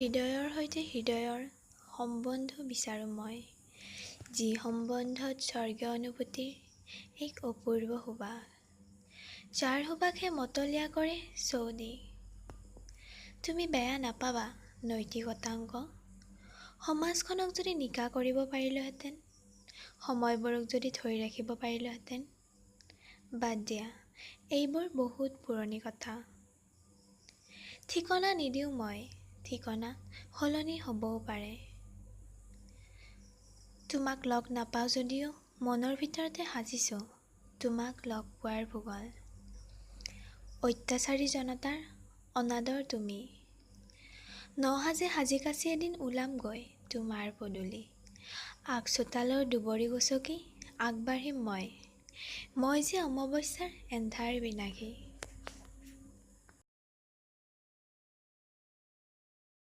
হৃদয়ৰ সৈতে হৃদয়ৰ সম্বন্ধ বিচাৰোঁ মই, যি সম্বন্ধত স্বৰ্গীয় অনুভূতিৰ এক অপূৰ্ব সুবাস, যাৰ সুবাসে মতলীয়া কৰে চৌদিশ। তুমি বেয়া নাপাবা নৈতিকতাংক, সমাজখনক যদি নিকা কৰিব পাৰিলোহেঁতেন, সময়বোৰক যদি ধৰি ৰাখিব পাৰিলোহেঁতেন। বাদ দিয়া, এইবোৰ বহুত পুৰণি কথা। ঠিকনা নিদিওঁ মই, ঠিকনা সলনি হ'বও পাৰে। তোমাক লগ নাপাওঁ যদিও মনৰ ভিতৰতে সাজিছোঁ তোমাক লগ পোৱাৰ ভূগোল। অত্যাচাৰী জনতাৰ অনাদৰ তুমি, নসাজে সাজি কাচি এদিন ওলামগৈ তোমাৰ পদূলি। আগচোতালৰ দুবৰি গছকি আগবাঢ়িম মই যে অমাৱস্যাৰ এন্ধাৰ বিনাশী।